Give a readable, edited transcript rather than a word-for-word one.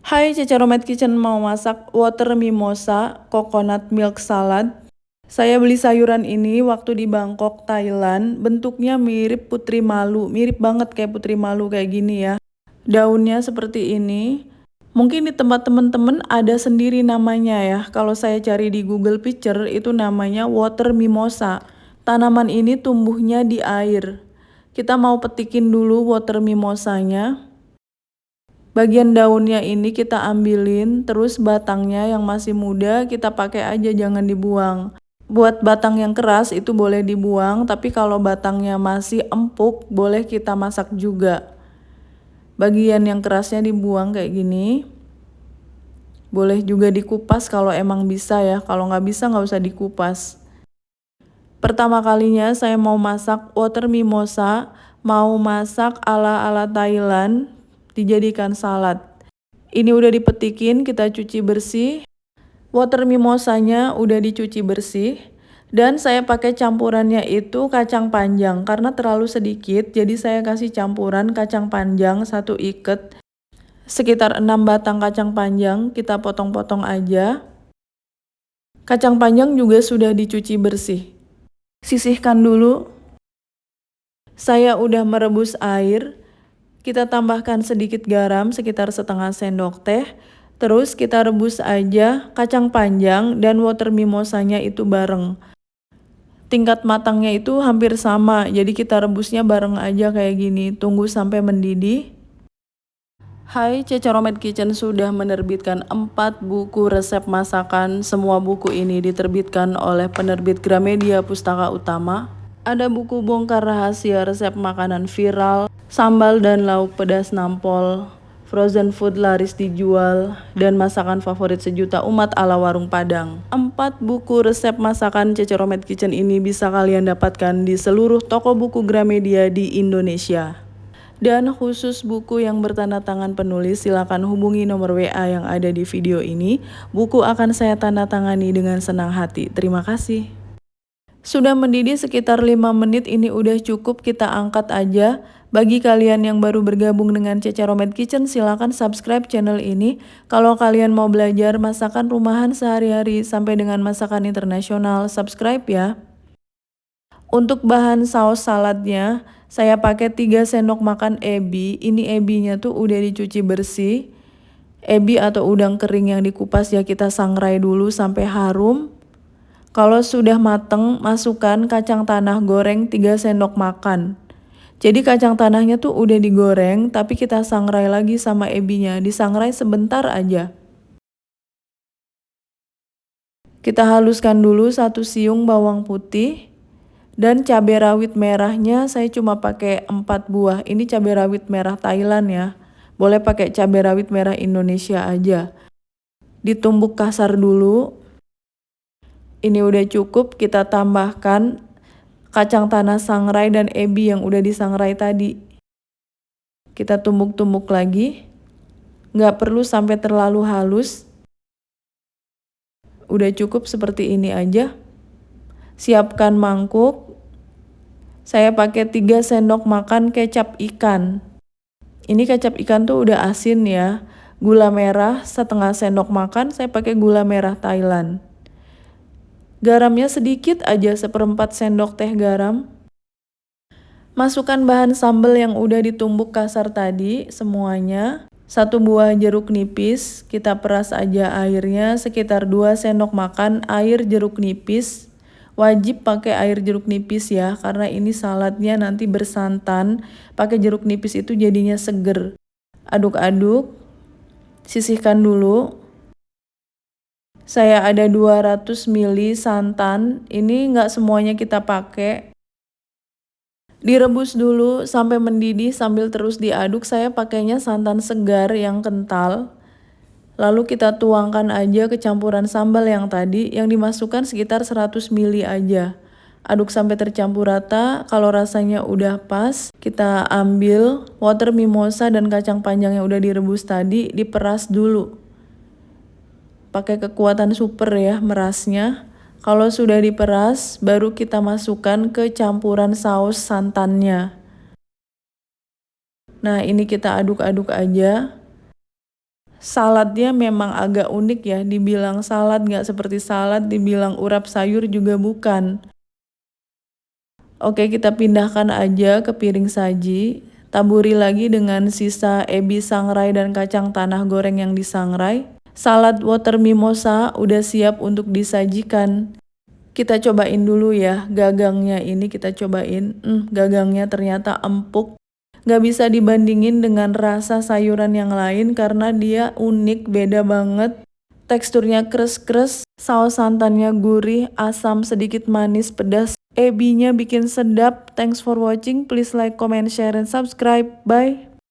Hai, Cece Romet Kitchen mau masak water mimosa coconut milk salad. Saya beli sayuran ini waktu di Bangkok, Thailand. Bentuknya mirip putri malu, mirip banget kayak putri malu kayak gini ya. Daunnya seperti ini. Mungkin di tempat temen-temen ada sendiri namanya ya. Kalau saya cari di Google Picture itu namanya water mimosa. Tanaman ini tumbuhnya di air. Kita mau petikin dulu water mimosanya. Bagian daunnya ini kita ambilin, terus batangnya yang masih muda kita pakai aja, jangan dibuang. Buat batang yang keras itu boleh dibuang, tapi kalau batangnya masih empuk boleh kita masak juga. Bagian yang kerasnya dibuang kayak gini. Boleh juga dikupas kalau emang bisa ya, kalau nggak bisa nggak usah dikupas. Pertama kalinya saya mau masak water mimosa, mau masak ala-ala Thailand, dijadikan salad. Ini udah dipetikin, kita cuci bersih. Water mimosanya udah dicuci bersih. Dan saya pakai campurannya itu kacang panjang. Karena terlalu sedikit, jadi saya kasih campuran kacang panjang 1 ikat. Sekitar 6 batang kacang panjang, kita potong-potong aja. Kacang panjang juga sudah dicuci bersih. Sisihkan dulu. Saya udah merebus air. Kita tambahkan sedikit garam sekitar setengah sendok teh. Terus kita rebus aja kacang panjang dan water mimosanya itu bareng. Tingkat matangnya itu hampir sama, jadi kita rebusnya bareng aja kayak gini. Tunggu sampai mendidih. Hai, Cece Romet Kitchen sudah menerbitkan 4 buku resep masakan. Semua buku ini diterbitkan oleh penerbit Gramedia Pustaka Utama. Ada buku bongkar rahasia resep makanan viral, sambal dan lauk pedas nampol, frozen food laris dijual, dan masakan favorit sejuta umat ala warung Padang. 4 buku resep masakan Cece Romet Kitchen ini bisa kalian dapatkan di seluruh toko buku Gramedia di Indonesia. Dan khusus buku yang bertanda tangan penulis, silakan hubungi nomor WA yang ada di video ini. Buku akan saya tanda tangani dengan senang hati. Terima kasih. Sudah mendidih sekitar 5 menit, ini udah cukup, kita angkat aja. Bagi kalian yang baru bergabung dengan Cece Romet Kitchen, silakan subscribe channel ini. Kalau kalian mau belajar masakan rumahan sehari-hari sampai dengan masakan internasional, subscribe ya. Untuk bahan saus saladnya, saya pakai 3 sendok makan ebi. Ini ebinya tuh udah dicuci bersih. Ebi atau udang kering yang dikupas ya kita sangrai dulu sampai harum. Kalau sudah mateng, masukkan kacang tanah goreng 3 sendok makan. Jadi kacang tanahnya tuh udah digoreng, tapi kita sangrai lagi sama ebinya. Disangrai sebentar aja. Kita haluskan dulu 1 siung bawang putih. Dan cabai rawit merahnya saya cuma pakai 4 buah. Ini cabai rawit merah Thailand ya. Boleh pakai cabai rawit merah Indonesia aja. Ditumbuk kasar dulu. Ini udah cukup, kita tambahkan kacang tanah sangrai dan ebi yang udah disangrai tadi. Kita tumbuk-tumbuk lagi. Nggak perlu sampai terlalu halus. Udah cukup seperti ini aja. Siapkan mangkuk. Saya pakai 3 sendok makan kecap ikan. Ini kecap ikan tuh udah asin ya. Gula merah setengah sendok makan, saya pakai gula merah Thailand. Garamnya sedikit aja, 1/4 sendok teh garam. Masukkan bahan sambal yang udah ditumbuk kasar tadi semuanya. 1 buah jeruk nipis, kita peras aja airnya sekitar 2 sendok makan air jeruk nipis. Wajib pakai air jeruk nipis ya, karena ini saladnya nanti bersantan. Pakai jeruk nipis itu jadinya seger. Aduk-aduk, sisihkan dulu. Saya ada 200 ml santan, ini nggak semuanya kita pakai. Direbus dulu sampai mendidih sambil terus diaduk, saya pakainya santan segar yang kental. Lalu kita tuangkan aja ke campuran sambal yang tadi, yang dimasukkan sekitar 100 ml aja. Aduk sampai tercampur rata, kalau rasanya udah pas, kita ambil water mimosa dan kacang panjang yang udah direbus tadi, diperas dulu. Pakai kekuatan super ya merasnya. Kalau sudah diperas, baru kita masukkan ke campuran saus santannya. Nah, ini kita aduk-aduk aja. Saladnya memang agak unik ya, dibilang salad nggak seperti salad, dibilang urap sayur juga bukan. Oke, kita pindahkan aja ke piring saji. Taburi lagi dengan sisa ebi sangrai dan kacang tanah goreng yang disangrai. Salad water mimosa udah siap untuk disajikan. Kita cobain dulu ya, gagangnya ini kita cobain. Gagangnya ternyata empuk. Gak bisa dibandingin dengan rasa sayuran yang lain karena dia unik, beda banget. Teksturnya kres-kres, saus santannya gurih, asam, sedikit manis, pedas. Ebinya bikin sedap. Thanks for watching. Please like, comment, share, and subscribe. Bye.